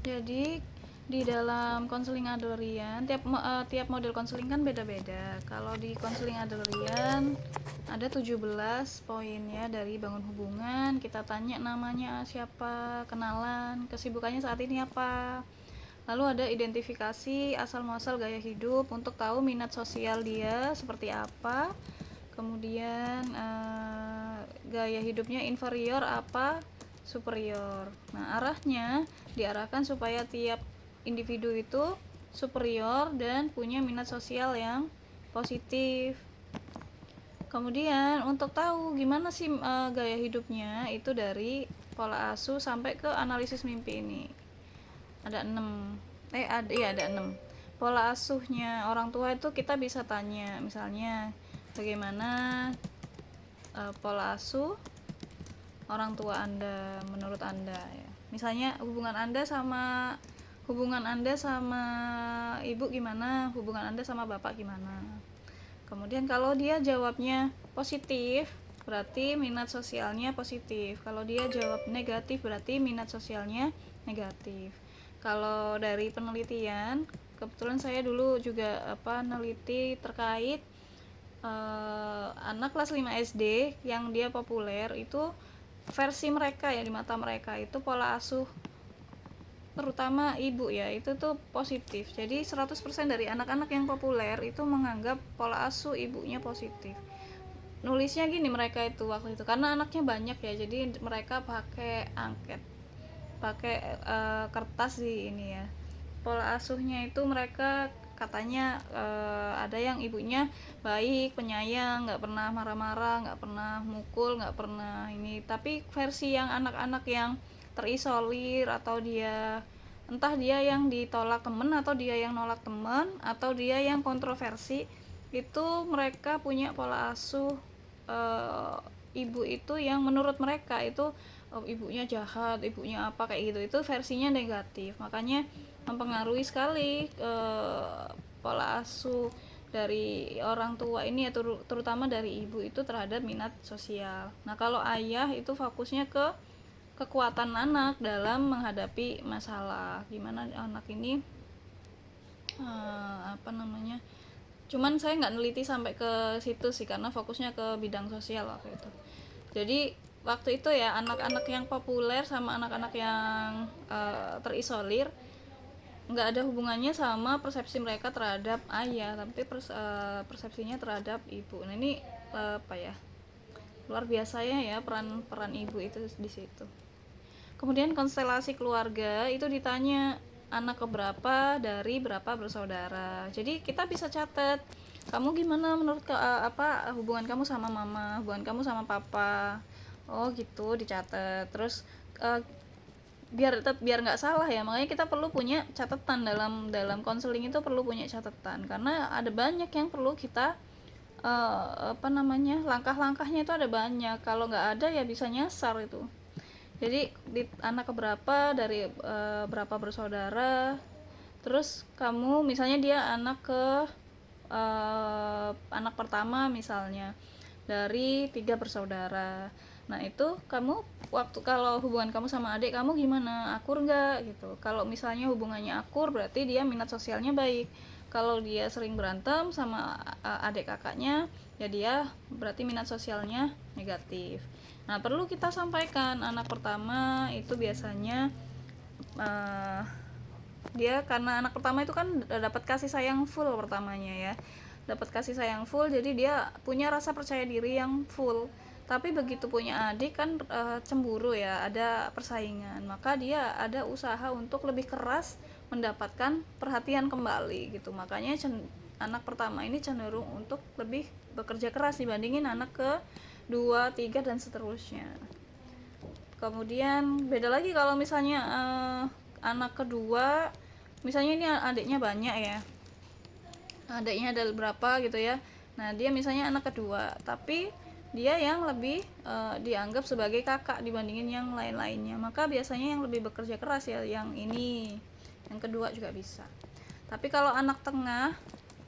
Jadi di dalam konseling Adlerian, tiap model konseling kan beda-beda. Kalau di konseling Adlerian ada 17 poinnya dari bangun hubungan. Kita tanya namanya siapa, kenalan, kesibukannya saat ini apa. Lalu ada identifikasi asal muasal gaya hidup untuk tahu minat sosial dia seperti apa. Kemudian gaya hidupnya inferior apa superior. Nah, diarahkan supaya tiap individu itu superior dan punya minat sosial yang positif. Kemudian untuk tahu gimana sih gaya hidupnya itu dari pola asuh sampai ke analisis mimpi ini. Ada 6. Ada 6. Pola asuhnya orang tua itu kita bisa tanya, misalnya bagaimana pola asuh orang tua Anda menurut Anda ya. Misalnya hubungan Anda sama ibu gimana, hubungan Anda sama bapak gimana. Kemudian kalau dia jawabnya positif, berarti minat sosialnya positif. Kalau dia jawab negatif, berarti minat sosialnya negatif. Kalau dari penelitian, kebetulan saya dulu juga neliti terkait anak kelas 5 SD yang dia populer itu, versi mereka ya, di mata mereka itu pola asuh terutama ibu ya itu tuh positif. Jadi 100% dari anak-anak yang populer itu menganggap pola asuh ibunya positif. Nulisnya gini mereka itu waktu itu, karena anaknya banyak ya, jadi mereka pakai angket, pakai kertas di ini ya. Pola asuhnya itu mereka katanya ada yang ibunya baik, penyayang, nggak pernah marah-marah, nggak pernah mukul, nggak pernah ini. Tapi versi yang anak-anak yang terisolir atau entah dia yang ditolak temen atau dia yang nolak temen atau dia yang kontroversi, itu mereka punya pola asuh ibu itu yang menurut mereka itu ibunya jahat, ibunya apa kayak gitu. Itu versinya negatif. Makanya mempengaruhi sekali pola asuh dari orang tua ini ya, terutama dari ibu itu terhadap minat sosial. Nah, kalau ayah itu fokusnya ke kekuatan anak dalam menghadapi masalah, gimana anak ini cuman saya nggak neliti sampai ke situ sih karena fokusnya ke bidang sosial waktu itu. Jadi waktu itu ya anak-anak yang populer sama anak-anak yang terisolir nggak ada hubungannya sama persepsi mereka terhadap ayah, tapi persepsinya terhadap ibu. Nah, ini luar biasanya ya peran ibu itu di situ. Kemudian konstelasi keluarga itu ditanya anak keberapa dari berapa bersaudara. Jadi kita bisa catat, kamu gimana menurut hubungan kamu sama mama, hubungan kamu sama papa. Oh gitu, dicatat. Terus biar nggak salah ya, makanya kita perlu punya catatan dalam konseling itu, perlu punya catatan karena ada banyak yang perlu kita langkah-langkahnya itu ada banyak. Kalau nggak ada ya bisa nyasar itu. Jadi di anak keberapa dari berapa bersaudara. Terus kamu misalnya dia anak pertama misalnya dari 3 bersaudara. Nah, itu kamu kalau hubungan kamu sama adik kamu gimana? Akur nggak gitu. Kalau misalnya hubungannya akur, berarti dia minat sosialnya baik. Kalau dia sering berantem sama adik kakaknya, ya dia berarti minat sosialnya negatif. Nah, perlu kita sampaikan anak pertama itu biasanya dia karena anak pertama itu kan dapat kasih sayang full pertamanya ya, dapat kasih sayang full, jadi dia punya rasa percaya diri yang full. Tapi begitu punya adik kan cemburu ya, ada persaingan, maka dia ada usaha untuk lebih keras mendapatkan perhatian kembali gitu. Makanya anak pertama ini cenderung untuk lebih bekerja keras dibandingin anak ke 2, 3 dan seterusnya. Kemudian beda lagi kalau misalnya anak kedua, misalnya ini adiknya banyak ya, adiknya ada berapa gitu ya. Nah, dia misalnya anak kedua, tapi dia yang lebih dianggap sebagai kakak dibandingin yang lain-lainnya, maka biasanya yang lebih bekerja keras ya yang ini, yang kedua juga bisa. Tapi kalau anak tengah,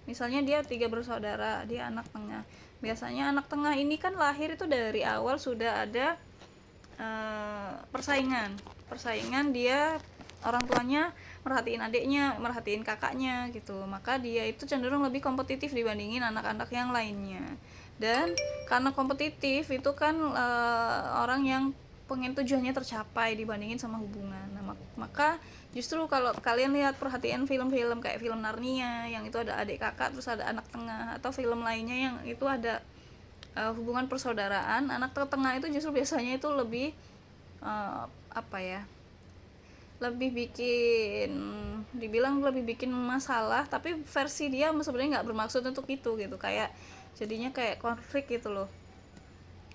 misalnya dia 3 bersaudara, dia anak tengah, biasanya anak tengah ini kan lahir itu dari awal sudah ada persaingan dia orang tuanya merhatiin adiknya, merhatiin kakaknya gitu, maka dia itu cenderung lebih kompetitif dibandingin anak-anak yang lainnya. Dan karena kompetitif itu kan orang yang pengen tujuannya tercapai dibandingin sama hubungan. Nah, maka justru kalau kalian lihat perhatian film-film kayak film Narnia yang itu ada adik kakak terus ada anak tengah, atau film lainnya yang itu ada hubungan persaudaraan, anak tengah itu justru biasanya itu lebih apa ya, lebih bikin, dibilang lebih bikin masalah, tapi versi dia sebenarnya nggak bermaksud untuk itu gitu, kayak jadinya kayak konflik gitu loh,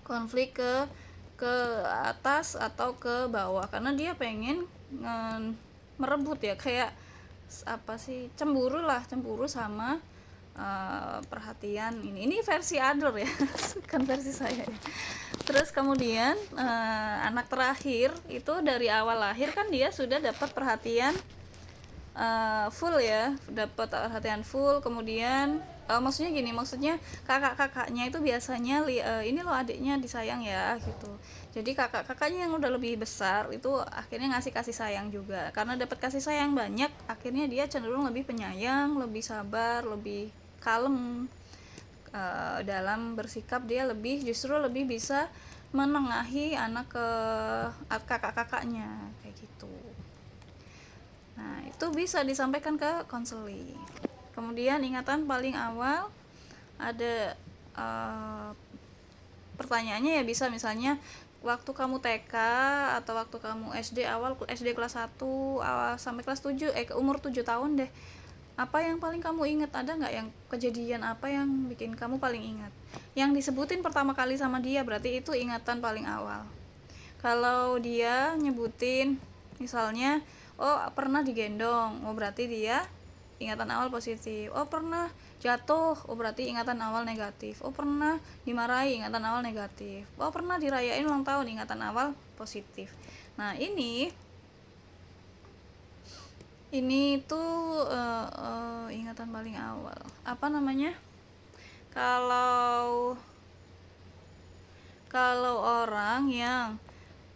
konflik ke atas atau ke bawah karena dia pengen merebut ya, kayak apa sih, cemburu lah, cemburu sama perhatian ini versi Adler ya bukan versi saya ya. Terus kemudian anak terakhir itu dari awal lahir kan dia sudah dapat perhatian full ya, dapat perhatian full. Kemudian maksudnya gini, maksudnya kakak-kakaknya itu biasanya ini loh adiknya disayang ya gitu. Jadi kakak-kakaknya yang udah lebih besar itu akhirnya ngasih kasih sayang juga. Karena dapat kasih sayang banyak, akhirnya dia cenderung lebih penyayang, lebih sabar, lebih kalem dalam bersikap. Dia justru lebih bisa menengahi anak ke kakak-kakaknya kayak gitu. Nah, itu bisa disampaikan ke konseling. Kemudian ingatan paling awal ada pertanyaannya ya, bisa misalnya waktu kamu TK atau waktu kamu SD, awal SD kelas 1 sampai kelas 7 umur 7 tahun deh, apa yang paling kamu ingat? Ada nggak yang kejadian apa yang bikin kamu paling ingat? Yang disebutin pertama kali sama dia berarti itu ingatan paling awal. Kalau dia nyebutin misalnya, oh pernah digendong, oh berarti dia ingatan awal positif. Oh pernah jatuh, oh berarti ingatan awal negatif. Oh pernah dimarahi, ingatan awal negatif. Oh pernah dirayain ulang tahun, ingatan awal positif. Nah ini tuh ingatan paling awal, apa namanya, kalau orang yang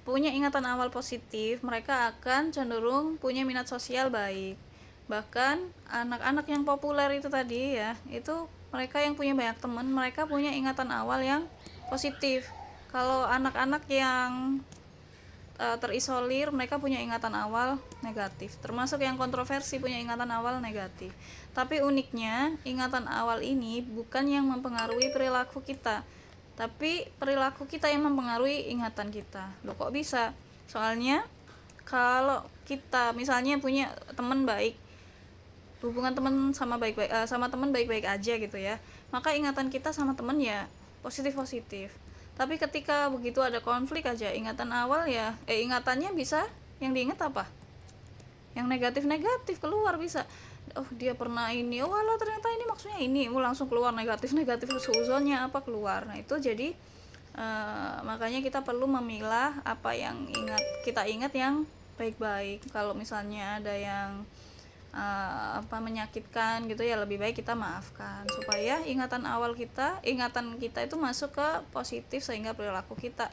punya ingatan awal positif, mereka akan cenderung punya minat sosial baik. Bahkan anak-anak yang populer itu tadi ya, itu mereka yang punya banyak teman, mereka punya ingatan awal yang positif. Kalau anak-anak yang terisolir, mereka punya ingatan awal negatif, termasuk yang kontroversi punya ingatan awal negatif. Tapi uniknya, ingatan awal ini bukan yang mempengaruhi perilaku kita, tapi perilaku kita yang mempengaruhi ingatan kita. Loh kok bisa? Soalnya kalau kita misalnya punya teman baik, hubungan teman sama teman baik-baik aja gitu ya, maka ingatan kita sama teman ya positif-positif. Tapi ketika begitu ada konflik aja, ingatan awal ya ingatannya bisa, yang diingat apa? Yang negatif-negatif keluar bisa. Oh dia pernah ini, oh alah ternyata ini maksudnya ini, langsung keluar negatif-negatif, seuzonnya apa keluar. Nah itu jadi makanya kita perlu memilah apa yang kita ingat yang baik-baik. Kalau misalnya ada yang menyakitkan gitu ya, lebih baik kita maafkan supaya ingatan kita itu masuk ke positif sehingga perilaku kita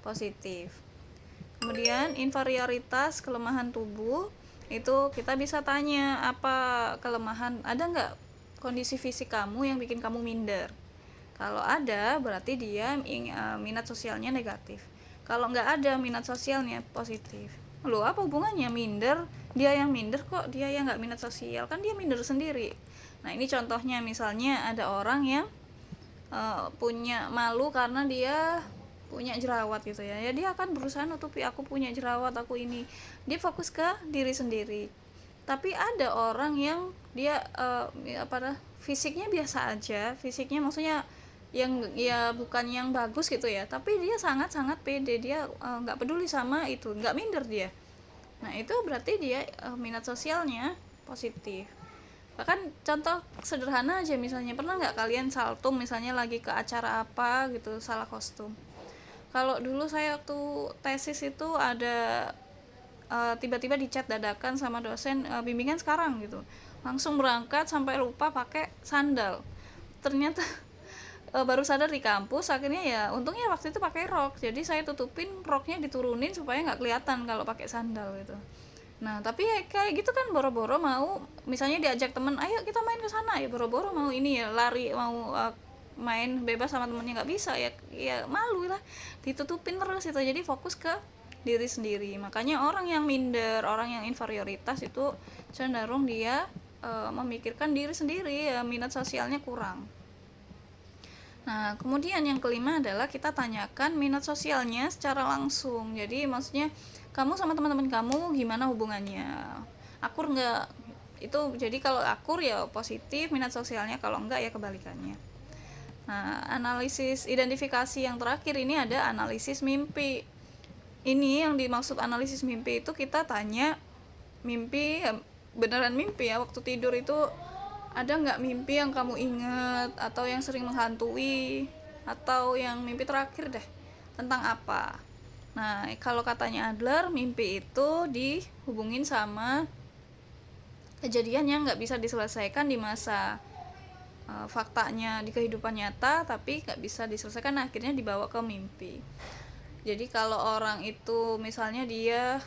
positif. Kemudian inferioritas, kelemahan tubuh, itu kita bisa tanya apa kelemahan, ada nggak kondisi fisik kamu yang bikin kamu minder. Kalau ada berarti dia minat sosialnya negatif. Kalau nggak ada, minat sosialnya positif. Loh apa hubungannya minder, dia yang minder kok dia yang nggak minat sosial, kan dia minder sendiri. Nah ini contohnya, misalnya ada orang yang punya malu karena dia punya jerawat gitu ya, dia akan berusaha nutupi, aku punya jerawat, aku ini, dia fokus ke diri sendiri. Tapi ada orang yang dia fisiknya biasa aja, fisiknya maksudnya yang ya bukan yang bagus gitu ya, tapi dia sangat-sangat pede, dia nggak peduli sama itu, nggak minder dia. Nah itu berarti dia minat sosialnya positif. Bahkan contoh sederhana aja, misalnya pernah nggak kalian saltum misalnya lagi ke acara apa gitu, salah kostum. Kalau dulu saya waktu tesis itu ada tiba-tiba dicat dadakan sama dosen bimbingan sekarang gitu, langsung berangkat sampai lupa pakai sandal. Ternyata baru sadar di kampus, akhirnya ya untungnya waktu itu pakai rok, jadi saya tutupin roknya, diturunin supaya nggak kelihatan kalau pakai sandal gitu. Nah, tapi ya kayak gitu kan boro-boro mau, misalnya diajak temen, ayo kita main ke sana, ya boro-boro mau ini ya lari, mau main bebas sama temennya nggak bisa, ya ya malu lah, ditutupin terus itu. Jadi fokus ke diri sendiri. Makanya orang yang minder, orang yang inferioritas itu cenderung dia memikirkan diri sendiri, ya minat sosialnya kurang. Nah, kemudian yang kelima adalah kita tanyakan minat sosialnya secara langsung. Jadi maksudnya kamu sama teman-teman kamu gimana hubungannya? Akur nggak? Itu jadi kalau akur ya positif minat sosialnya, kalau enggak ya kebalikannya. Nah, analisis identifikasi yang terakhir ini ada analisis mimpi. Ini yang dimaksud analisis mimpi itu kita tanya mimpi beneran mimpi ya, waktu tidur itu ada nggak mimpi yang kamu ingat atau yang sering menghantui, atau yang mimpi terakhir deh tentang apa. Nah, kalau katanya Adler, mimpi itu dihubungin sama kejadian yang nggak bisa diselesaikan di masa faktanya di kehidupan nyata, tapi nggak bisa diselesaikan, akhirnya dibawa ke mimpi. Jadi kalau orang itu misalnya dia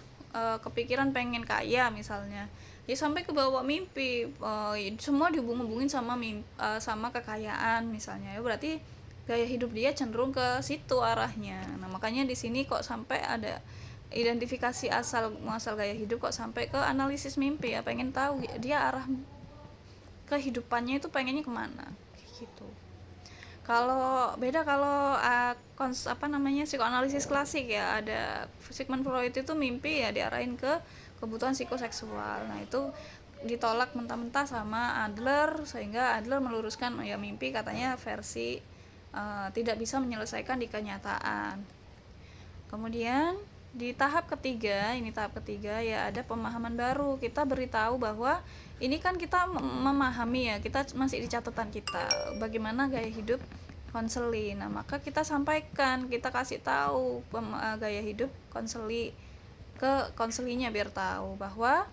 kepikiran pengen kaya misalnya, ya sampai ke bawah mimpi, semua dihubung-hubungin sama sama kekayaan misalnya, ya berarti gaya hidup dia cenderung ke situ arahnya. Nah, makanya di sini kok sampai ada identifikasi asal muasal gaya hidup, kok sampai ke analisis mimpi, ya pengen tahu dia arah kehidupannya itu pengennya kemana gitu. Kalau beda kalau psikoanalisis klasik ya, ada Sigmund Freud itu mimpi ya diarahin ke kebutuhan psikoseksual. Nah, itu ditolak mentah-mentah sama Adler, sehingga Adler meluruskan ya mimpi katanya versi tidak bisa menyelesaikan di kenyataan. Kemudian di tahap ketiga, ini tahap ketiga ya, ada pemahaman baru. Kita beritahu bahwa ini kan kita memahami ya, kita masih di catatan kita bagaimana gaya hidup konseli. Nah, maka kita sampaikan, kita kasih tahu gaya hidup konseli ke konselinya, biar tahu bahwa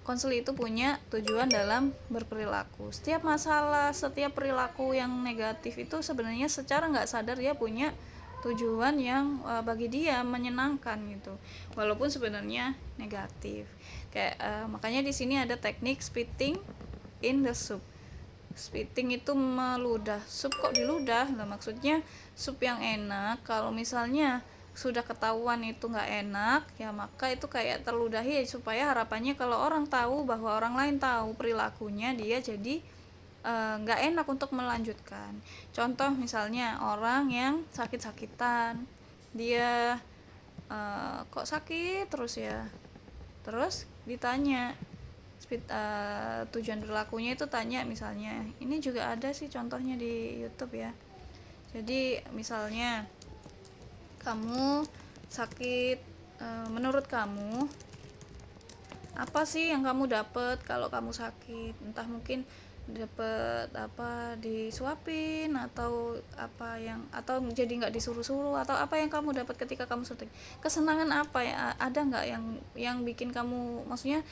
konseli itu punya tujuan dalam berperilaku. Setiap masalah, setiap perilaku yang negatif itu sebenarnya secara nggak sadar dia punya tujuan yang bagi dia menyenangkan gitu, walaupun sebenarnya negatif. Kayak makanya di sini ada teknik spitting in the soup. Spitting itu meludah, sup kok diludah. Nah, maksudnya sup yang enak kalau misalnya sudah ketahuan itu nggak enak, ya maka itu kayak terludahi, supaya harapannya kalau orang tahu bahwa orang lain tahu perilakunya, dia jadi nggak enak untuk melanjutkan. Contoh misalnya orang yang sakit-sakitan, dia kok sakit terus ya, terus ditanya tujuan berlakunya itu, tanya misalnya, ini juga ada sih contohnya di YouTube ya. Jadi misalnya kamu sakit, menurut kamu apa sih yang kamu dapat kalau kamu sakit? Entah mungkin dapat apa, disuapin, atau apa yang, atau jadi nggak disuruh-suruh, atau apa yang kamu dapat ketika kamu sakit? Kesenangan apa ya, ada nggak yang bikin kamu, maksudnya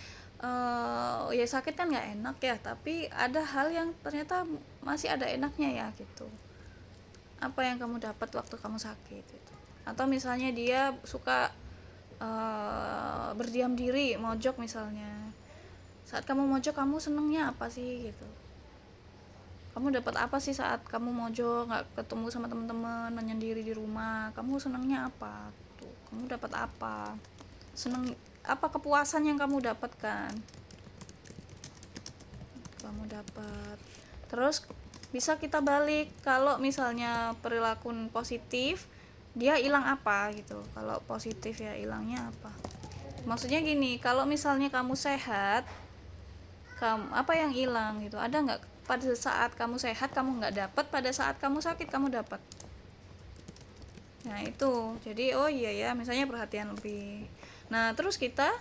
ya sakit kan nggak enak ya, tapi ada hal yang ternyata masih ada enaknya ya gitu. Apa yang kamu dapat waktu kamu sakit gitu. Atau misalnya dia suka berdiam diri, mojok misalnya. Saat kamu mojok, kamu senengnya apa sih gitu? Kamu dapat apa sih saat kamu mojok, nggak ketemu sama teman-teman, menyendiri di rumah? Kamu senengnya apa? Tuh, kamu dapat apa? Seneng apa, kepuasan yang kamu dapatkan? Kamu dapat. Terus bisa kita balik, kalau misalnya perilaku positif, dia hilang apa gitu. Kalau positif ya hilangnya apa? Maksudnya gini, kalau misalnya kamu sehat, kamu apa yang hilang gitu? Ada nggak pada saat kamu sehat kamu nggak dapat, pada saat kamu sakit kamu dapat? Nah itu, jadi oh iya ya, misalnya perhatian lebih. Nah terus kita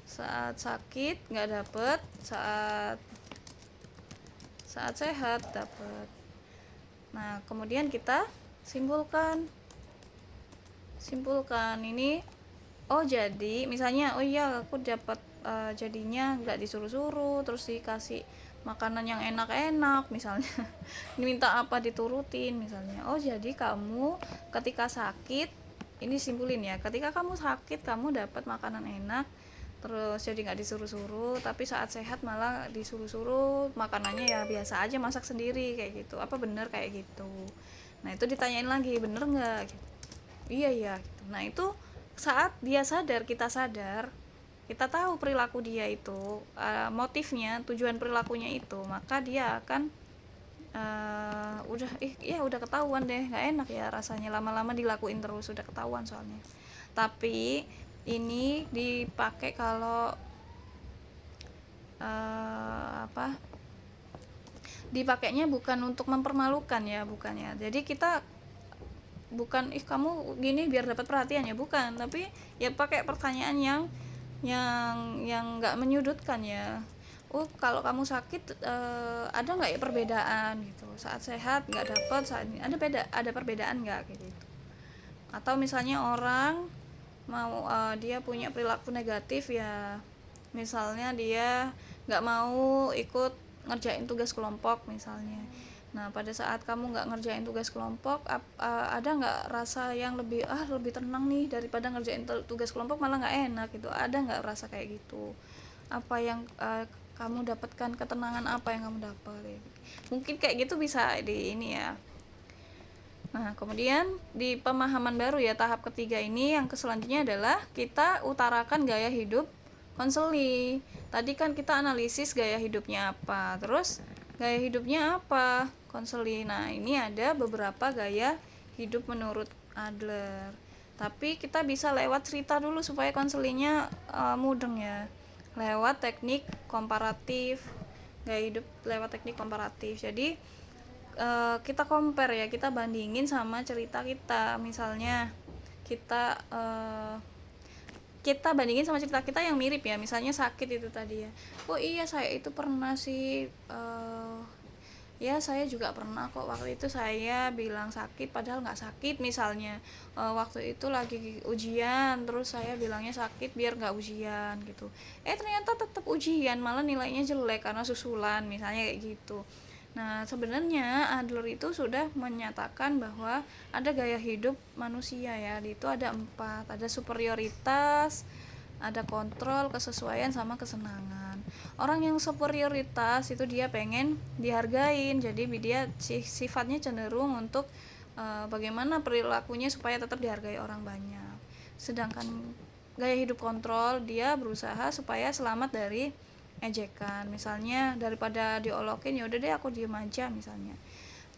saat sakit nggak dapet, saat sehat dapet. Nah kemudian kita simpulkan ini. Oh jadi misalnya, oh iya aku dapat jadinya nggak disuruh-suruh, terus dikasih makanan yang enak-enak misalnya, minta apa diturutin misalnya. Oh jadi kamu ketika sakit ini simpulin ya, ketika kamu sakit kamu dapat makanan enak terus jadi nggak disuruh-suruh, tapi saat sehat malah disuruh-suruh makanannya ya biasa aja, masak sendiri kayak gitu, apa bener kayak gitu? Nah itu ditanyain lagi, bener nggak gitu. Iya iya gitu. Nah itu saat dia sadar, kita sadar, kita tahu perilaku dia itu, motifnya, tujuan perilakunya itu, maka dia akan udah ya udah ketahuan deh, nggak enak ya rasanya lama-lama dilakuin terus, udah ketahuan soalnya. Tapi ini dipakai kalau apa, dipakainya bukan untuk mempermalukan ya, bukannya jadi kita bukan kamu gini biar dapat perhatian ya, bukan, tapi ya pakai pertanyaan yang nggak menyudutkan ya. Oh kalau kamu sakit ada nggak ya perbedaan gitu, saat sehat nggak dapat, saat ini ada perbedaan nggak gitu. Atau misalnya orang mau dia punya perilaku negatif ya, misalnya dia nggak mau ikut ngerjain tugas kelompok misalnya. Nah pada saat kamu nggak ngerjain tugas kelompok, ada nggak rasa yang lebih tenang nih daripada ngerjain tugas kelompok malah nggak enak gitu, ada nggak rasa kayak gitu? Apa yang kamu dapatkan, ketenangan apa yang kamu dapat ya? Mungkin kayak gitu bisa di ini ya. Nah, kemudian di pemahaman baru ya, tahap ketiga ini yang selanjutnya adalah kita utarakan gaya hidup konseli. Tadi kan kita analisis gaya hidupnya apa, terus gaya hidupnya apa konseli. Nah, ini ada beberapa gaya hidup menurut Adler. Tapi kita bisa lewat cerita dulu supaya konselinya mudeng ya. Lewat teknik komparatif, gaya hidup lewat teknik komparatif. Jadi kita compare ya, kita bandingin sama cerita kita, misalnya kita bandingin sama cerita kita yang mirip ya, misalnya sakit itu tadi ya, oh iya saya itu pernah sih, ya saya juga pernah kok, waktu itu saya bilang sakit padahal nggak sakit misalnya, waktu itu lagi ujian terus saya bilangnya sakit biar nggak ujian gitu, ternyata tetap ujian malah nilainya jelek karena susulan misalnya kayak gitu. Nah sebenarnya Adler itu sudah menyatakan bahwa ada gaya hidup manusia ya, itu ada 4, ada superioritas, ada kontrol, kesesuaian, sama kesenangan. Orang yang superioritas itu dia pengen dihargain, jadi dia sifatnya cenderung untuk bagaimana perilakunya supaya tetap dihargai orang banyak. Sedangkan gaya hidup kontrol, dia berusaha supaya selamat dari ejekan, misalnya daripada diolokin ya udah deh aku diem aja misalnya.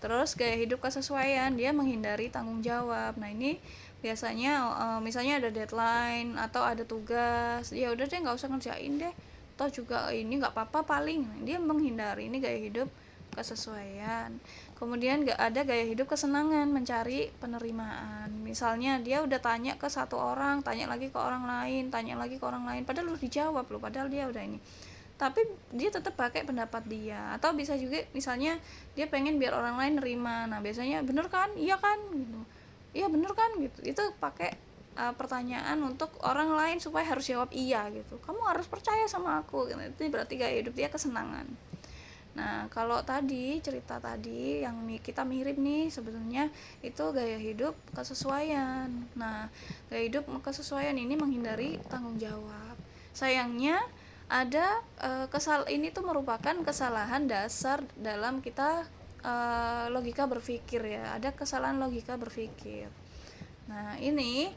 Terus gaya hidup kesesuaian, dia menghindari tanggung jawab. Nah ini biasanya misalnya ada deadline atau ada tugas, ya udah deh nggak usah ngerjain deh, toh juga ini nggak apa-apa paling. Dia menghindari, ini gaya hidup kesesuaian. Kemudian gak ada gaya hidup kesenangan, mencari penerimaan. Misalnya dia udah tanya ke satu orang, tanya lagi ke orang lain, tanya lagi ke orang lain, padahal udah dijawab loh, padahal dia udah ini, tapi dia tetap pakai pendapat dia. Atau bisa juga misalnya dia pengen biar orang lain nerima, nah biasanya bener kan, iya kan gitu, iya bener kan gitu, itu pakai pertanyaan untuk orang lain supaya harus jawab iya gitu, kamu harus percaya sama aku gitu. Itu berarti gaya hidup dia kesenangan. Nah kalau tadi cerita tadi yang kita mirip nih, sebetulnya itu gaya hidup kesesuaian. Nah gaya hidup kesesuaian ini menghindari tanggung jawab. Sayangnya ada ini tuh merupakan kesalahan dasar dalam kita logika berpikir ya, ada kesalahan logika berpikir. Nah ini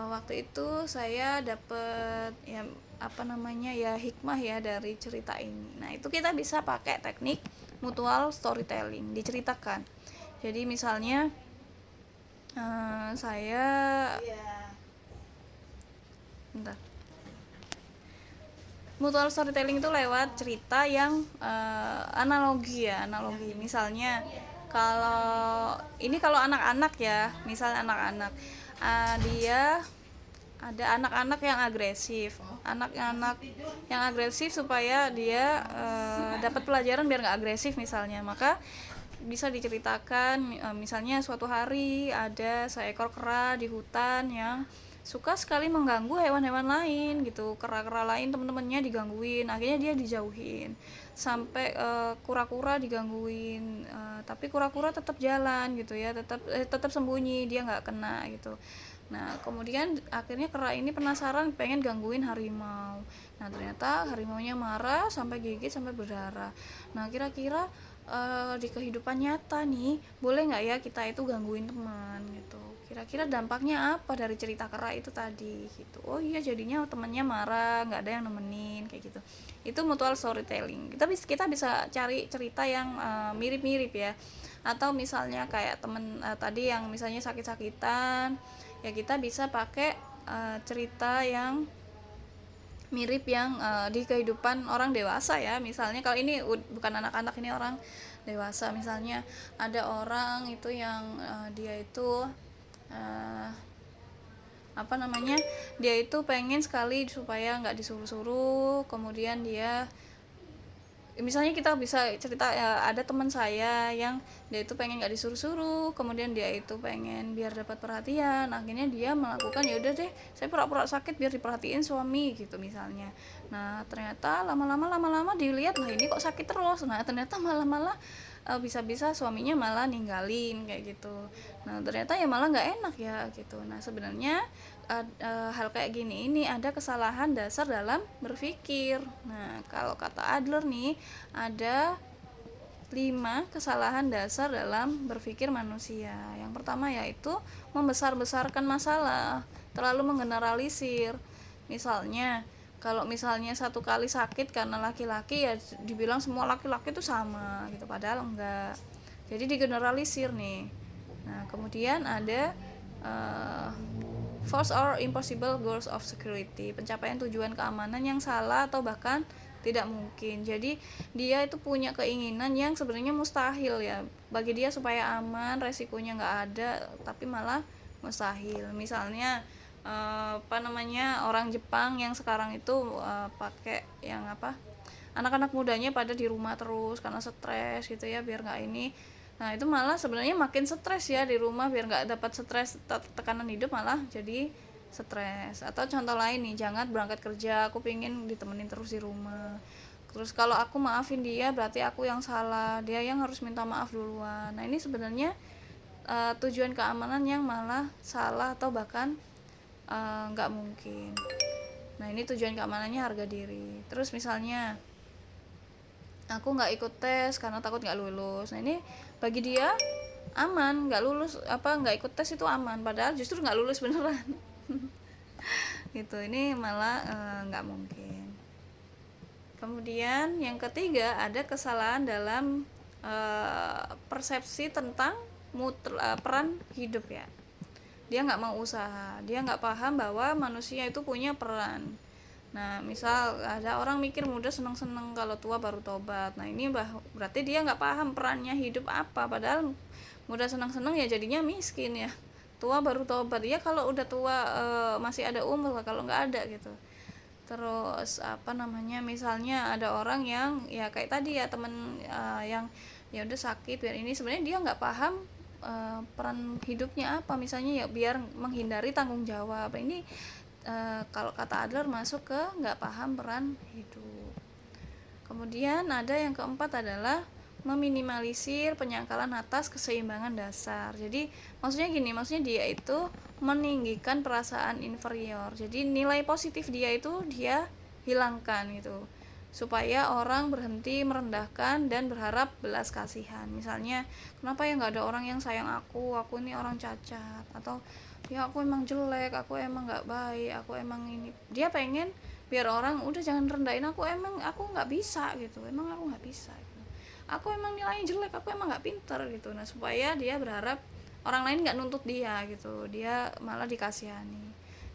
waktu itu saya dapet ya hikmah ya dari cerita ini. Nah itu kita bisa pakai teknik mutual storytelling, diceritakan. Jadi misalnya saya bentar, mutual storytelling itu lewat cerita yang analogi ya, analogi. Misalnya kalau anak-anak ya, misalnya anak-anak dia ada anak-anak yang agresif, anak-anak yang agresif supaya dia dapat pelajaran biar nggak agresif misalnya, maka bisa diceritakan misalnya suatu hari ada seekor kera di hutan yang suka sekali mengganggu hewan-hewan lain gitu, kera-kera lain teman-temannya digangguin, akhirnya dia dijauhin, sampai kura-kura digangguin, tapi kura-kura tetap jalan gitu ya, tetap sembunyi, dia nggak kena gitu. Nah, kemudian akhirnya kera ini penasaran pengen gangguin harimau. Nah, ternyata harimaunya marah sampai gigit sampai berdarah. Nah, kira-kira di kehidupan nyata nih, boleh nggak ya kita itu gangguin teman gitu? Kira-kira dampaknya apa dari cerita kera itu tadi gitu? Oh iya, jadinya temannya marah, nggak ada yang nemenin kayak gitu. Itu mutual storytelling. Kita bisa cari cerita yang mirip-mirip ya. Atau misalnya kayak temen tadi yang misalnya sakit-sakitan, ya kita bisa pakai cerita yang mirip yang di kehidupan orang dewasa ya. Misalnya kalau ini bukan anak-anak, ini orang dewasa. Misalnya ada orang itu yang dia itu uh, apa namanya, dia itu pengen sekali supaya nggak disuruh-suruh, kemudian dia misalnya kita bisa cerita ya, ada teman saya yang dia itu pengen nggak disuruh-suruh, kemudian dia itu pengen biar dapat perhatian, akhirnya dia melakukan ya udah deh saya pura-pura sakit biar diperhatiin suami gitu misalnya. Nah ternyata lama-lama dilihat lah ini kok sakit terus, nah ternyata malah bisa-bisa suaminya malah ninggalin kayak gitu. Nah ternyata ya malah nggak enak ya gitu. Nah sebenarnya hal kayak gini ini ada kesalahan dasar dalam berpikir. Nah, kalau kata Adler nih, ada 5 kesalahan dasar dalam berpikir manusia. Yang pertama yaitu membesar-besarkan masalah, terlalu menggeneralisir. Misalnya, kalau misalnya satu kali sakit karena laki-laki ya dibilang semua laki-laki itu sama gitu, padahal enggak. Jadi digeneralisir nih. Nah, kemudian ada uh, false or impossible goals of security, pencapaian tujuan keamanan yang salah atau bahkan tidak mungkin. Jadi dia itu punya keinginan yang sebenarnya mustahil ya bagi dia supaya aman, resikonya nggak ada, tapi malah mustahil. Misalnya apa namanya, orang Jepang yang sekarang itu pakai yang apa, anak-anak mudanya pada di rumah terus karena stres gitu ya, biar nggak ini. Nah itu malah sebenarnya makin stres ya di rumah, biar nggak dapat stres, tekanan hidup malah jadi stres. Atau contoh lain nih, jangan berangkat kerja, aku pengen ditemenin terus di rumah, terus kalau aku maafin dia berarti aku yang salah, dia yang harus minta maaf duluan. Nah ini sebenarnya tujuan keamanan yang malah salah atau bahkan nggak mungkin. Nah ini tujuan keamanannya harga diri. Terus misalnya aku nggak ikut tes karena takut nggak lulus. Nah ini bagi dia aman, nggak lulus apa nggak ikut tes itu aman, padahal justru nggak lulus beneran. Gitu, ini malah nggak mungkin. Kemudian yang ketiga ada kesalahan dalam persepsi tentang peran hidup ya. Dia nggak mau usaha, dia nggak paham bahwa manusia itu punya peran. Nah misal ada orang mikir muda seneng-seneng, kalau tua baru tobat. Nah ini berarti dia nggak paham perannya hidup apa, padahal muda seneng-seneng ya jadinya miskin ya, tua baru tobat ya, kalau udah tua masih ada umur, kalau nggak ada gitu. Terus apa namanya, misalnya ada orang yang ya kayak tadi ya temen yang ya udah sakit biar ini, sebenarnya dia nggak paham peran hidupnya apa, misalnya ya biar menghindari tanggung jawab. Ini kalau kata Adler masuk ke nggak paham peran hidup. Kemudian ada yang keempat adalah meminimalisir penyangkalan atas keseimbangan dasar. Jadi maksudnya gini, maksudnya dia itu meninggikan perasaan inferior, jadi nilai positif dia itu dia hilangkan gitu, supaya orang berhenti merendahkan dan berharap belas kasihan. Misalnya, kenapa ya nggak ada orang yang sayang aku ini orang cacat, atau ya aku emang jelek, aku emang nggak baik, aku emang ini. Dia pengen biar orang udah jangan rendahin aku, emang aku nggak bisa gitu, emang aku nggak bisa gitu. Aku emang nilainya jelek, aku emang nggak pinter gitu. Nah supaya dia berharap orang lain nggak nuntut dia gitu, dia malah dikasihani.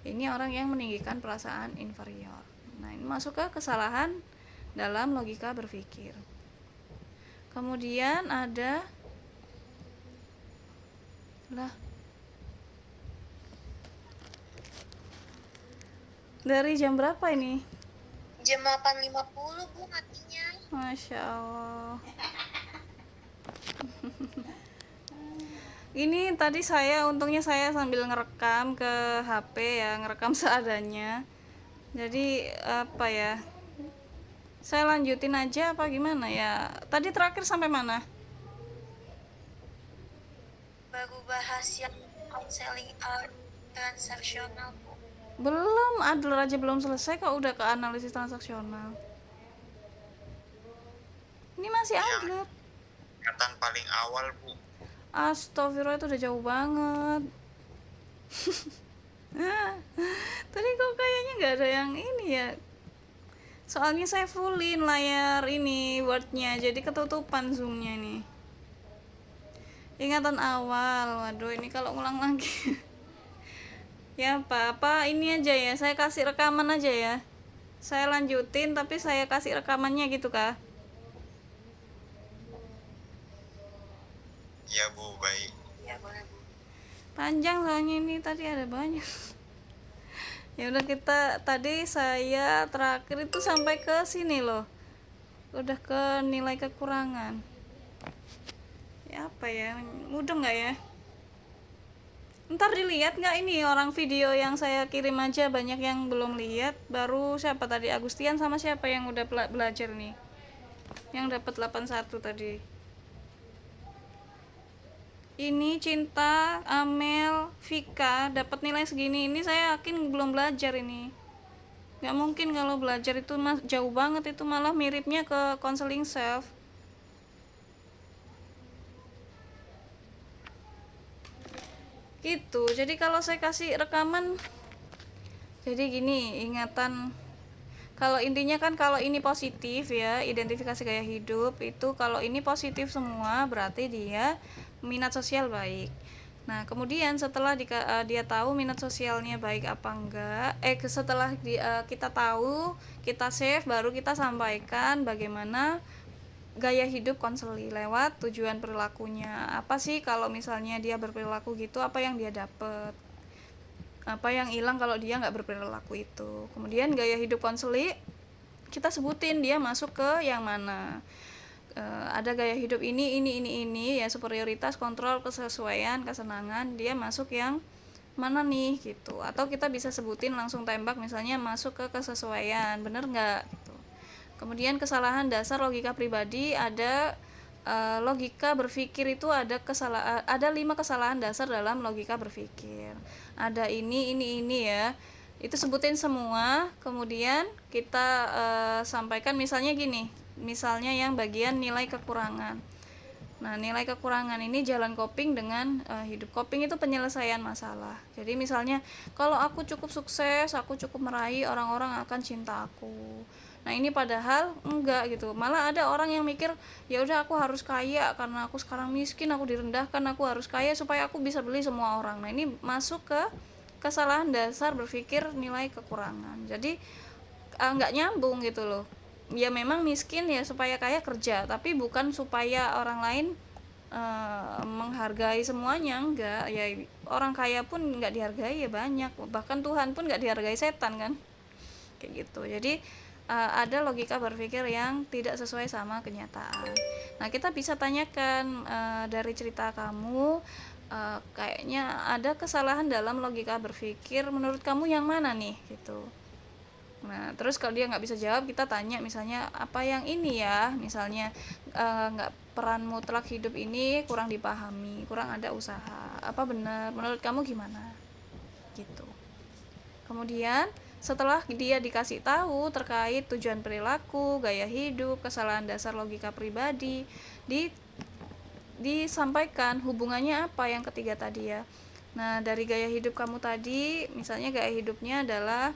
Ini orang yang meninggikan perasaan inferior. Nah ini masuk ke kesalahan dalam logika berpikir. Kemudian ada lah, dari jam berapa ini? Jam 8.50 Bu matinya. Masya Allah. Ini tadi untungnya saya sambil ngerekam ke HP ya, ngerekam seadanya. Jadi apa ya, saya lanjutin aja apa gimana ya? Tadi terakhir sampai mana? Baru bahas yang counseling art. transaksional, Bu. Belum, Adler aja belum selesai kok udah ke analisis transaksional. Ini masih Yang Adler. tingkatan paling awal, Bu. Astagfirullah, itu udah jauh banget. Tadi kok kayaknya nggak ada yang ini ya. Soalnya saya fullin layar ini wordnya, jadi ketutupan zoomnya nih. Ingatan awal, waduh ini kalau ngulang lagi. Ya apa ini aja ya, saya kasih rekaman aja ya. Saya lanjutin tapi saya kasih rekamannya gitu kah? Ya, Bu, baik. Ya, boleh, Bu. Panjang soalnya ini tadi ada banyak. Ya udah, kita tadi saya terakhir itu sampai ke sini loh. Udah ke nilai kekurangan. Ya apa ya? Mudah nggak ya? Ntar dilihat nggak ini orang video yang saya kirim aja, banyak yang belum lihat. Baru siapa tadi, Agustian sama siapa yang udah belajar nih? Yang dapat 81 tadi. Ini Cinta, Amel, Vika dapat nilai segini. Ini saya yakin belum belajar ini. Nggak mungkin kalau belajar itu jauh banget, itu malah miripnya ke counseling self. Gitu. Jadi kalau saya kasih rekaman, jadi gini, ingatan. Kalau intinya kan kalau ini positif ya, identifikasi gaya hidup itu kalau ini positif semua berarti dia minat sosial baik. Nah, kemudian setelah dia tahu minat sosialnya baik apa enggak, setelah kita tahu, kita save, baru kita sampaikan bagaimana gaya hidup konseli lewat tujuan perilakunya. Apa sih kalau misalnya dia berperilaku gitu, apa yang dia dapat, apa yang hilang kalau dia nggak berperilaku itu. Kemudian gaya hidup konseli kita sebutin dia masuk ke yang mana. Ada gaya hidup ini ya, superioritas, kontrol, kesesuaian, kesenangan, dia masuk yang mana nih gitu. Atau kita bisa sebutin langsung tembak, misalnya masuk ke kesesuaian, bener nggak gitu. Kemudian kesalahan dasar logika pribadi, ada logika berpikir itu ada 5 kesalahan dasar dalam logika berpikir. Ada ini ya, itu sebutin semua. Kemudian kita sampaikan misalnya gini, misalnya yang bagian nilai kekurangan. Nah, nilai kekurangan ini jalan coping dengan hidup. Coping itu penyelesaian masalah. Jadi misalnya kalau aku cukup sukses, aku cukup meraih, orang-orang akan cinta aku. Nah, ini padahal enggak gitu. Malah ada orang yang mikir, ya udah aku harus kaya karena aku sekarang miskin, aku direndahkan, aku harus kaya supaya aku bisa beli semua orang. Nah, ini masuk ke kesalahan dasar berpikir nilai kekurangan. Jadi nggak nyambung gitu loh. Ya memang miskin ya supaya kaya kerja, tapi bukan supaya orang lain menghargai semuanya. Enggak ya, orang kaya pun nggak dihargai ya banyak, bahkan Tuhan pun nggak dihargai, setan kan, kayak gitu. Jadi ada logika berpikir yang tidak sesuai sama kenyataan. Nah, kita bisa tanyakan dari cerita kamu, kayaknya ada kesalahan dalam logika berpikir, menurut kamu yang mana nih gitu. Nah, terus kalau dia nggak bisa jawab, kita tanya misalnya apa yang ini ya, misalnya nggak, peran mutlak hidup ini kurang dipahami, kurang ada usaha, apa benar, menurut kamu gimana gitu. Kemudian setelah dia dikasih tahu terkait tujuan perilaku, gaya hidup, kesalahan dasar logika pribadi, disampaikan hubungannya apa yang ketiga tadi ya. Nah, dari gaya hidup kamu tadi, misalnya gaya hidupnya adalah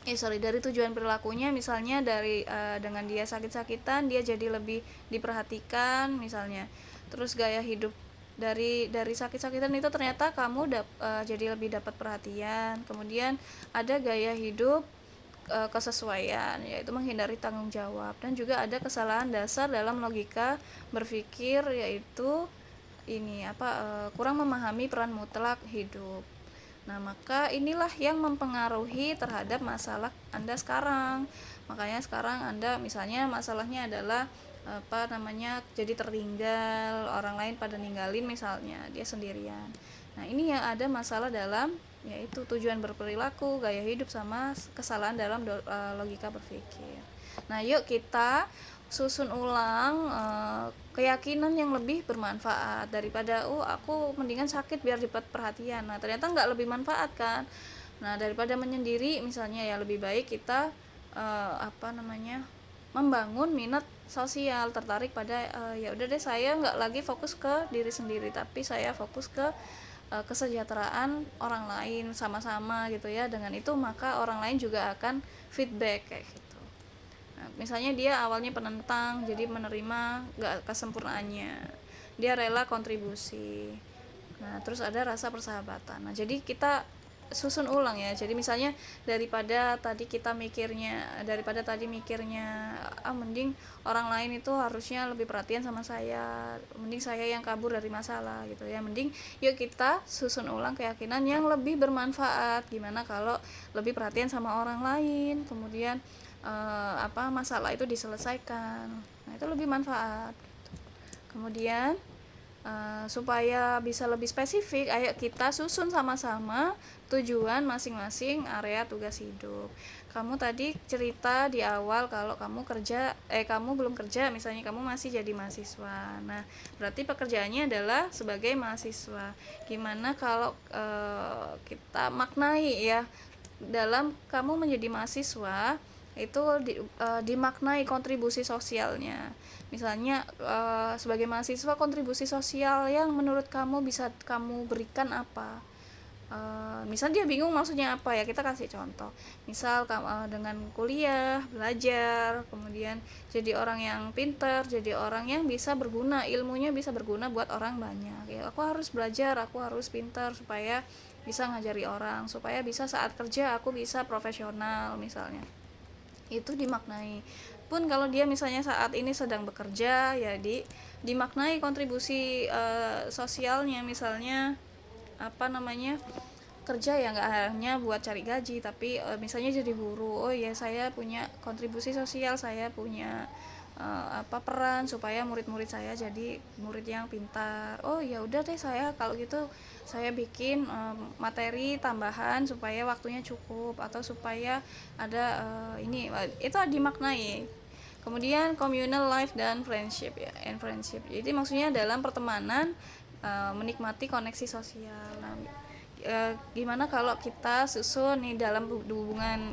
dari tujuan perilakunya, misalnya dari dengan dia sakit-sakitan dia jadi lebih diperhatikan misalnya. Terus gaya hidup dari sakit-sakitan itu ternyata kamu jadi lebih dapat perhatian. Kemudian ada gaya hidup kesesuaian, yaitu menghindari tanggung jawab. Dan juga ada kesalahan dasar dalam logika berpikir, yaitu kurang memahami peran mutlak hidup. Nah, maka inilah yang mempengaruhi terhadap masalah Anda sekarang. Makanya sekarang Anda misalnya masalahnya adalah jadi tertinggal, orang lain pada ninggalin misalnya, dia sendirian. Nah, ini yang ada masalah dalam yaitu tujuan berperilaku, gaya hidup, sama kesalahan dalam logika berpikir. Nah, yuk kita susun ulang keyakinan yang lebih bermanfaat daripada aku mendingan sakit biar dapat perhatian. Nah, ternyata nggak lebih manfaat kan. Nah, daripada menyendiri misalnya, ya lebih baik kita membangun minat sosial, tertarik pada ya udah deh, saya nggak lagi fokus ke diri sendiri, tapi saya fokus ke kesejahteraan orang lain sama-sama gitu ya. Dengan itu maka orang lain juga akan feedback kayak gitu. Nah, misalnya dia awalnya penentang, jadi menerima gak kesempurnaannya, dia rela kontribusi. Nah, terus ada rasa persahabatan. Nah, jadi kita susun ulang ya. Jadi misalnya daripada tadi mikirnya mending orang lain itu harusnya lebih perhatian sama saya, mending saya yang kabur dari masalah gitu ya. Mending yuk kita susun ulang keyakinan yang lebih bermanfaat. Gimana kalau lebih perhatian sama orang lain, kemudian masalah itu diselesaikan. Nah, itu lebih manfaat. Kemudian supaya bisa lebih spesifik, ayo kita susun sama-sama tujuan masing-masing area tugas hidup. Kamu tadi cerita di awal kalau kamu belum kerja, misalnya kamu masih jadi mahasiswa. Nah, berarti pekerjaannya adalah sebagai mahasiswa. Gimana kalau kita maknai ya, dalam kamu menjadi mahasiswa itu dimaknai kontribusi sosialnya. Misalnya sebagai mahasiswa, kontribusi sosial yang menurut kamu bisa kamu berikan apa? Misal dia bingung maksudnya apa ya, kita kasih contoh. Misal dengan kuliah, belajar, kemudian jadi orang yang pintar, jadi orang yang bisa berguna, ilmunya bisa berguna buat orang banyak ya. Aku harus belajar, aku harus pintar supaya bisa ngajari orang, supaya bisa saat kerja aku bisa profesional misalnya. Itu dimaknai. Pun kalau dia misalnya saat ini sedang bekerja, ya dimaknai kontribusi sosialnya. Misalnya kerja ya nggak hanya buat cari gaji, tapi misalnya jadi guru. Oh ya, saya punya kontribusi sosial, saya punya peran supaya murid-murid saya jadi murid yang pintar. Oh ya udah deh, saya kalau gitu saya bikin materi tambahan supaya waktunya cukup, atau supaya ada itu dimaknai. Kemudian communal life dan friendship ya, and friendship. Jadi maksudnya dalam pertemanan menikmati koneksi sosial. Nah, gimana kalau kita susun nih dalam hubungan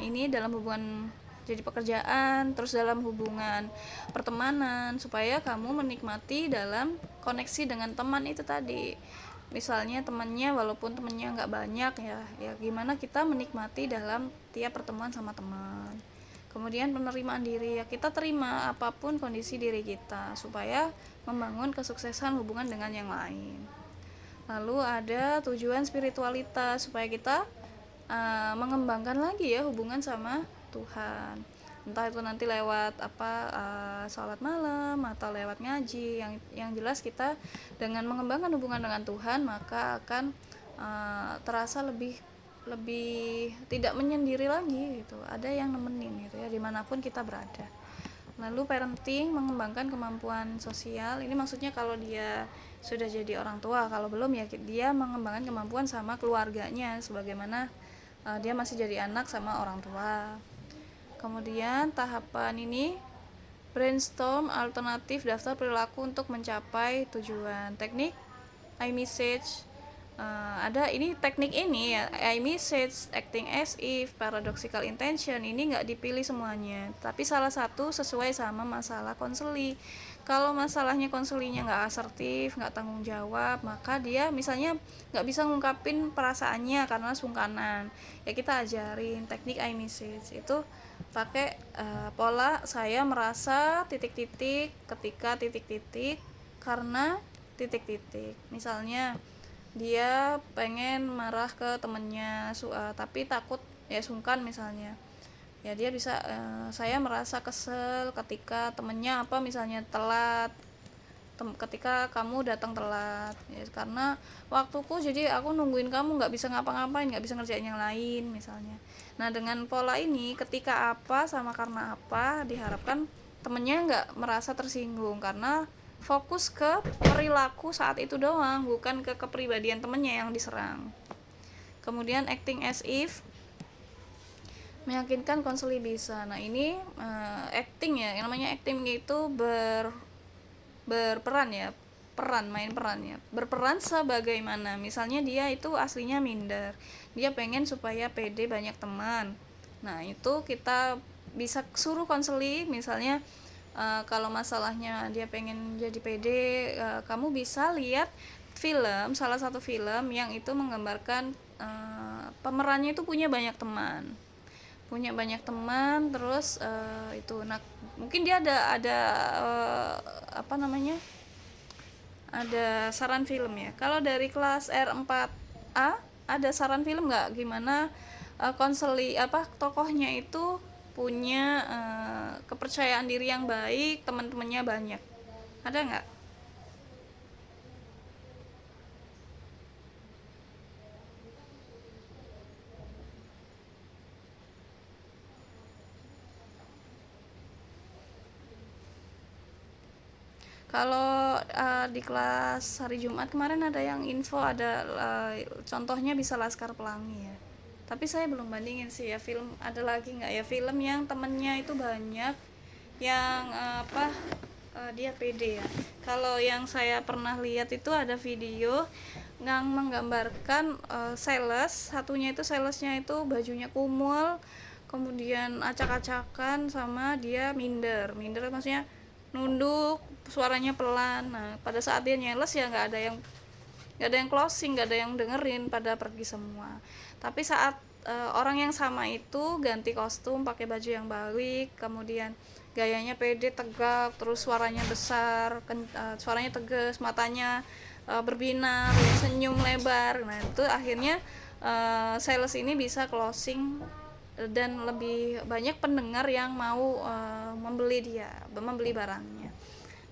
jadi pekerjaan, terus dalam hubungan pertemanan, supaya kamu menikmati dalam koneksi dengan teman itu tadi. Misalnya temannya, walaupun temannya nggak banyak ya gimana kita menikmati dalam tiap pertemuan sama teman. Kemudian penerimaan diri ya, kita terima apapun kondisi diri kita supaya membangun kesuksesan hubungan dengan yang lain. Lalu ada tujuan spiritualitas, supaya kita mengembangkan lagi ya hubungan sama Tuhan, entah itu nanti lewat sholat malam atau lewat ngaji. Yang jelas kita dengan mengembangkan hubungan dengan Tuhan maka akan terasa lebih tidak menyendiri lagi gitu, ada yang nemenin gitu ya dimanapun kita berada. Lalu parenting, mengembangkan kemampuan sosial. Ini maksudnya kalau dia sudah jadi orang tua, kalau belum ya dia mengembangkan kemampuan sama keluarganya sebagaimana dia masih jadi anak sama orang tua. Kemudian tahapan ini brainstorm alternatif daftar perilaku untuk mencapai tujuan. Teknik iMessage, ada ini teknik ini ya, iMessage, acting as if, paradoxical intention. Ini nggak dipilih semuanya, tapi salah satu sesuai sama masalah konseli. Kalau masalahnya konselinya nggak asertif, nggak tanggung jawab, maka dia misalnya nggak bisa ngungkapin perasaannya karena sungkanan, ya kita ajarin teknik iMessage. Itu pakai pola saya merasa titik-titik ketika titik-titik karena titik-titik. Misalnya dia pengen marah ke temennya tapi takut ya sungkan misalnya, ya dia bisa saya merasa kesel ketika temennya misalnya telat, ketika kamu datang telat ya, karena waktuku jadi aku nungguin kamu, nggak bisa ngapa-ngapain, nggak bisa ngerjain yang lain misalnya. Nah, dengan pola ini ketika apa sama karena apa, diharapkan temennya nggak merasa tersinggung karena fokus ke perilaku saat itu doang, bukan ke kepribadian temennya yang diserang. Kemudian acting as if, meyakinkan konseli bisa. Nah ini acting ya, yang namanya acting itu berperan ya, main peran ya, berperan sebagaimana misalnya dia itu aslinya minder, dia pengen supaya pede banyak teman. Nah itu kita bisa suruh konseli, misalnya kalau masalahnya dia pengen jadi pede, kamu bisa lihat film, salah satu film yang itu menggambarkan pemerannya itu punya banyak teman terus itu, nah mungkin dia ada apa namanya, ada saran film ya. Kalau dari kelas R4A ada saran film nggak, gimana konseli apa tokohnya itu punya kepercayaan diri yang baik, teman-temannya banyak, ada nggak? Kalau di kelas hari Jumat kemarin ada yang info, ada contohnya bisa Laskar Pelangi ya. Tapi saya belum bandingin sih ya, film ada lagi nggak ya film yang temennya itu banyak, yang dia pede ya. Kalau yang saya pernah lihat itu ada video yang menggambarkan sales, satunya itu salesnya itu bajunya kumul, kemudian acak-acakan, sama dia minder maksudnya nunduk, suaranya pelan. Nah pada saat dia nyales ya nggak ada yang closing, nggak ada yang dengerin, pada pergi semua. Tapi saat orang yang sama itu ganti kostum, pakai baju yang baik, kemudian gayanya pede, tegak, terus suaranya besar, suaranya tegas, matanya berbinar, senyum lebar. Nah itu akhirnya sales ini bisa closing dan lebih banyak pendengar yang mau membeli barangnya.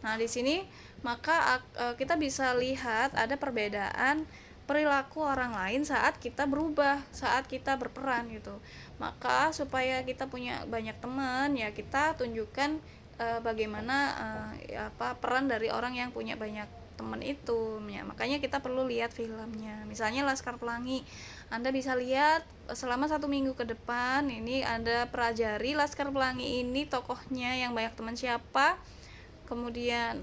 Nah di sini maka kita bisa lihat ada perbedaan perilaku orang lain saat kita berubah, saat kita berperan gitu. Maka supaya kita punya banyak teman ya, kita tunjukkan bagaimana peran dari orang yang punya banyak teman itu ya. Makanya kita perlu lihat filmnya, misalnya Laskar Pelangi. Anda bisa lihat selama 1 minggu ke depan, ini Anda pelajari Laskar Pelangi ini tokohnya yang banyak teman siapa, kemudian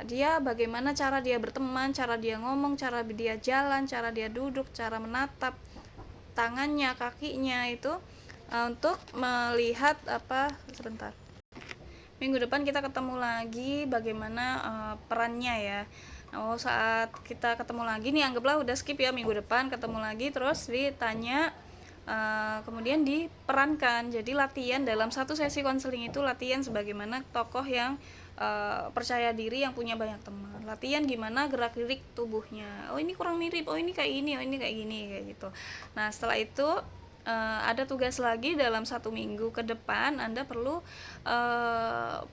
dia bagaimana cara dia berteman, cara dia ngomong, cara dia jalan, cara dia duduk, cara menatap tangannya, kakinya itu, untuk melihat sebentar. Minggu depan kita ketemu lagi bagaimana perannya ya. Saat kita ketemu lagi nih, anggaplah udah skip ya, minggu depan ketemu lagi terus ditanya, kemudian diperankan. Jadi latihan dalam satu sesi konseling itu latihan sebagaimana tokoh yang percaya diri, yang punya banyak teman. Latihan gimana gerak-gerik tubuhnya. Oh ini kurang mirip, oh ini kayak ini, oh ini kayak gini, kayak gitu. Nah setelah itu ada tugas lagi dalam 1 minggu ke depan, Anda perlu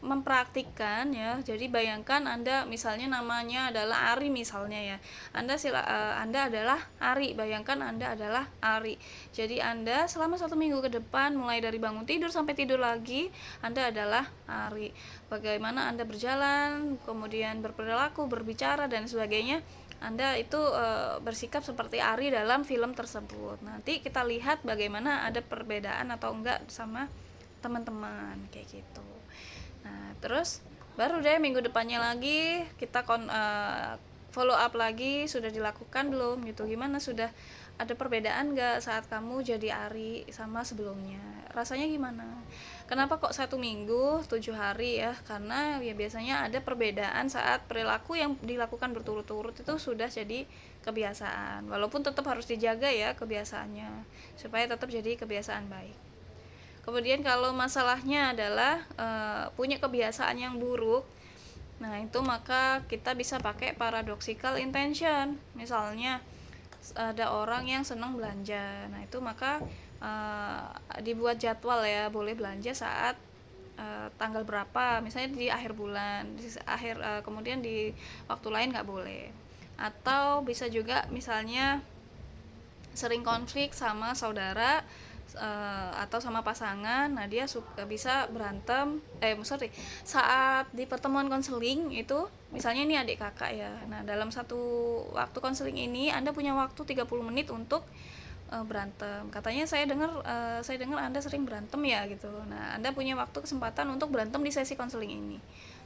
mempraktikkan ya. Jadi bayangkan Anda misalnya namanya adalah Ari misalnya ya, Anda adalah Ari, bayangkan Anda adalah Ari. Jadi Anda selama 1 minggu ke depan, mulai dari bangun tidur sampai tidur lagi, Anda adalah Ari. Bagaimana Anda berjalan, kemudian berperilaku, berbicara dan sebagainya, Anda itu bersikap seperti Ari dalam film tersebut. Nanti kita lihat bagaimana ada perbedaan atau enggak sama teman-teman kayak gitu. Nah terus baru deh minggu depannya lagi kita follow up lagi, sudah dilakukan belum gitu, gimana, sudah ada perbedaan enggak saat kamu jadi Ari sama sebelumnya, rasanya gimana. Kenapa kok 1 minggu 7 hari ya, karena ya biasanya ada perbedaan saat perilaku yang dilakukan berturut-turut itu sudah jadi kebiasaan, walaupun tetap harus dijaga ya kebiasaannya supaya tetap jadi kebiasaan baik. Kemudian kalau masalahnya adalah punya kebiasaan yang buruk, nah itu maka kita bisa pakai paradoxical intention. Misalnya ada orang yang senang belanja, nah itu maka dibuat jadwal ya, boleh belanja saat tanggal berapa, misalnya di akhir bulan, kemudian di waktu lain nggak boleh. Atau bisa juga misalnya sering konflik sama saudara atau sama pasangan, nah dia bisa berantem, saat di pertemuan konseling itu, misalnya ini adik kakak ya, nah dalam satu waktu konseling ini Anda punya waktu 30 menit untuk berantem. Katanya saya dengar Anda sering berantem ya gitu. Nah, Anda punya waktu kesempatan untuk berantem di sesi konseling ini.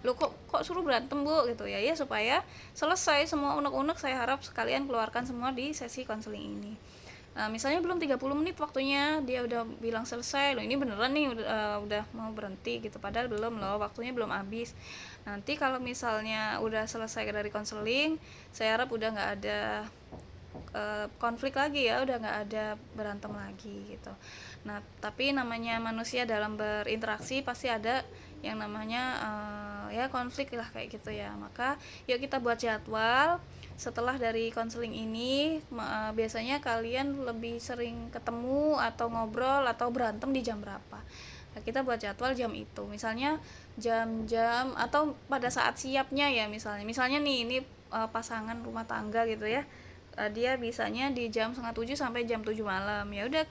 Loh, kok suruh berantem, Bu? Gitu ya. Ya supaya selesai semua unek-unek, saya harap sekalian keluarkan semua di sesi konseling ini. Misalnya belum 30 menit waktunya, dia udah bilang selesai. Loh, ini beneran nih udah mau berhenti gitu. Padahal belum loh, waktunya belum habis. Nanti kalau misalnya udah selesai dari konseling, saya harap udah nggak ada konflik lagi ya, udah nggak ada berantem lagi gitu. Nah, tapi namanya manusia dalam berinteraksi pasti ada yang namanya ya konflik lah kayak gitu ya. Maka yuk kita buat jadwal. Setelah dari konseling ini biasanya kalian lebih sering ketemu atau ngobrol atau berantem di jam berapa. Nah, kita buat jadwal jam itu, misalnya jam-jam atau pada saat siapnya ya, misalnya nih ini pasangan rumah tangga gitu ya. Dia bisanya di jam 6:30 sampai jam 7 malam. Ya udah,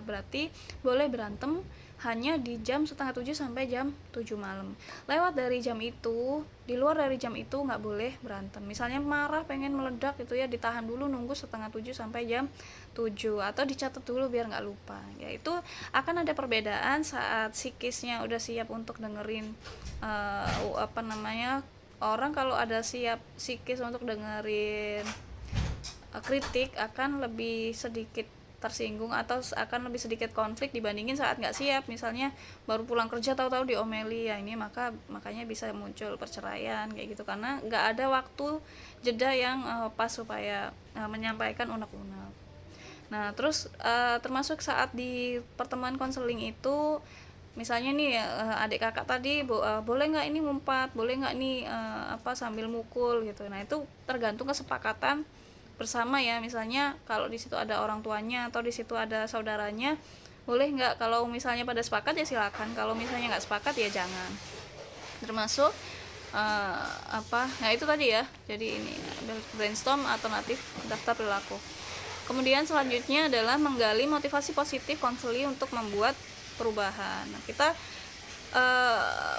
berarti boleh berantem hanya di jam 6:30 sampai jam 7 malam. Lewat dari jam itu, di luar dari jam itu nggak boleh berantem. Misalnya marah pengen meledak itu ya, ditahan dulu, nunggu 6:30 sampai jam 7 atau dicatat dulu biar nggak lupa. Ya itu akan ada perbedaan saat psikisnya udah siap untuk dengerin orang kalau ada siap psikis untuk dengerin kritik akan lebih sedikit tersinggung atau akan lebih sedikit konflik dibandingin saat nggak siap, misalnya baru pulang kerja tahu-tahu diomeli. Ya ini makanya bisa muncul perceraian kayak gitu, karena nggak ada waktu jeda yang pas supaya menyampaikan unek-unek. Nah terus termasuk saat di pertemuan konseling itu, misalnya nih adik kakak tadi boleh nggak ini ngumpat, boleh nggak nih sambil mukul gitu. Nah itu tergantung kesepakatan bersama ya. Misalnya kalau di situ ada orang tuanya atau di situ ada saudaranya, boleh nggak? Kalau misalnya pada sepakat ya silakan, kalau misalnya nggak sepakat ya jangan. Termasuk nah itu tadi ya, jadi ini brainstorm alternatif daftar perilaku. Kemudian selanjutnya adalah menggali motivasi positif konseli untuk membuat perubahan. Nah, kita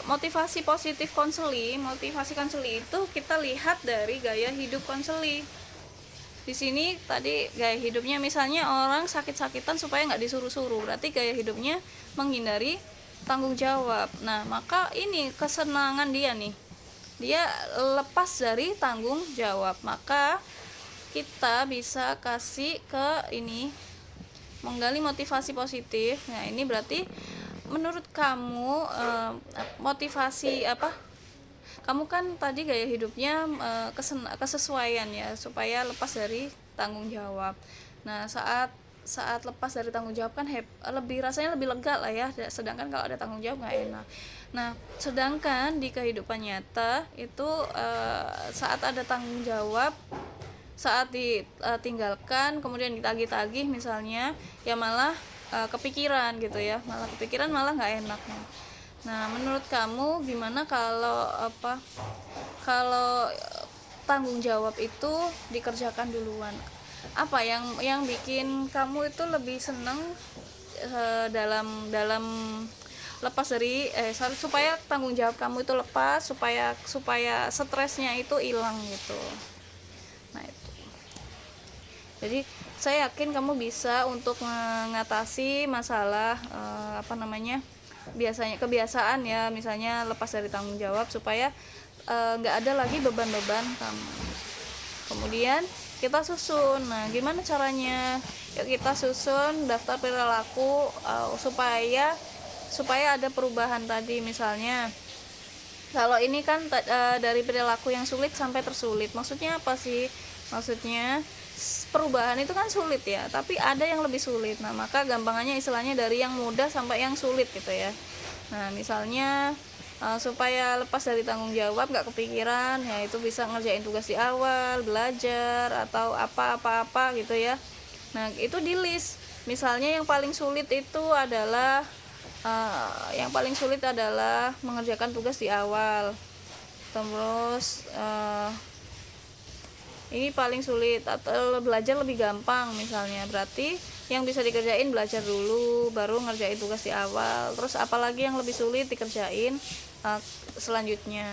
motivasi konseli itu kita lihat dari gaya hidup konseli. Di sini tadi gaya hidupnya, misalnya orang sakit-sakitan supaya nggak disuruh-suruh, berarti gaya hidupnya menghindari tanggung jawab. Nah maka ini kesenangan dia lepas dari tanggung jawab, maka kita bisa kasih ke ini menggali motivasi positif. Nah ini berarti menurut kamu motivasi apa? Kamu kan tadi gaya hidupnya kesesuaian ya, supaya lepas dari tanggung jawab. Nah saat lepas dari tanggung jawab kan rasanya lebih lega lah ya, sedangkan kalau ada tanggung jawab nggak enak. Nah sedangkan di kehidupan nyata itu saat ada tanggung jawab, saat ditinggalkan kemudian ditagih-tagih misalnya, ya malah kepikiran gitu ya, malah nggak enak. Nah, menurut kamu gimana kalau tanggung jawab itu dikerjakan duluan? Apa yang bikin kamu itu lebih seneng dalam lepas dari supaya tanggung jawab kamu itu lepas, supaya stresnya itu hilang gitu. Nah, itu. Jadi saya yakin kamu bisa untuk mengatasi masalah biasanya kebiasaan ya, misalnya lepas dari tanggung jawab supaya nggak ada lagi beban-beban kamu. Kemudian kita susun. Nah gimana caranya? Yuk kita susun daftar perilaku supaya ada perubahan tadi. Misalnya kalau ini kan dari perilaku yang sulit sampai tersulit, maksudnya apa sih? Maksudnya perubahan itu kan sulit ya, tapi ada yang lebih sulit. Nah maka gampangannya istilahnya dari yang mudah sampai yang sulit gitu ya. Nah misalnya supaya lepas dari tanggung jawab, nggak kepikiran ya, itu bisa ngerjain tugas di awal, belajar atau apa gitu ya. Nah itu di list. Misalnya yang paling sulit adalah mengerjakan tugas di awal. Terus ini paling sulit, atau belajar lebih gampang misalnya, berarti yang bisa dikerjain belajar dulu baru ngerjain tugas di awal. Terus apalagi yang lebih sulit dikerjain selanjutnya.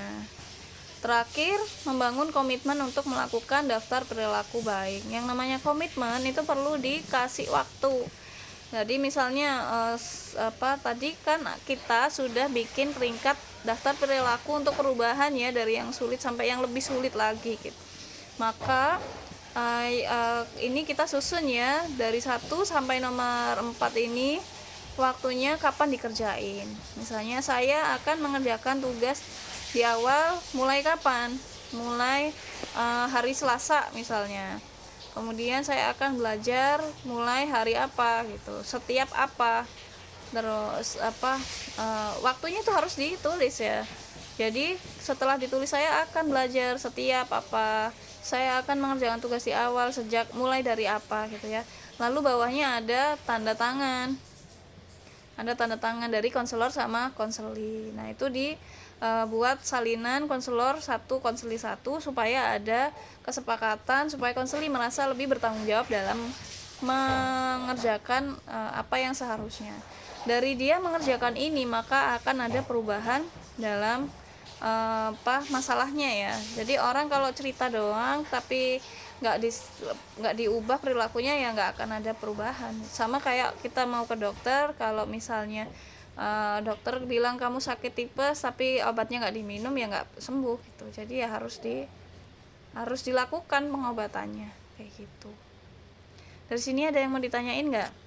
Terakhir, membangun komitmen untuk melakukan daftar perilaku baik. Yang namanya komitmen itu perlu dikasih waktu. Jadi misalnya tadi kan kita sudah bikin peringkat daftar perilaku untuk perubahan ya, dari yang sulit sampai yang lebih sulit lagi gitu. Maka ini kita susun ya, dari 1 sampai nomor 4 ini waktunya kapan dikerjain. Misalnya saya akan mengerjakan tugas di awal mulai kapan? Mulai hari Selasa misalnya. Kemudian saya akan belajar mulai hari apa gitu, setiap apa. Terus waktunya itu harus ditulis ya. Jadi setelah ditulis saya akan belajar setiap apa, saya akan mengerjakan tugas di awal sejak mulai dari apa gitu ya. Lalu bawahnya ada tanda tangan, dari konselor sama konseli. Nah itu buat salinan konselor satu konseli satu, supaya ada kesepakatan, supaya konseli merasa lebih bertanggung jawab dalam mengerjakan apa yang seharusnya. Dari dia mengerjakan ini maka akan ada perubahan dalam masalahnya ya. Jadi orang kalau cerita doang tapi nggak diubah perilakunya, ya nggak akan ada perubahan. Sama kayak kita mau ke dokter, kalau misalnya dokter bilang kamu sakit tipes tapi obatnya nggak diminum, ya nggak sembuh gitu. Jadi ya harus dilakukan pengobatannya kayak gitu. Dari sini ada yang mau ditanyain nggak?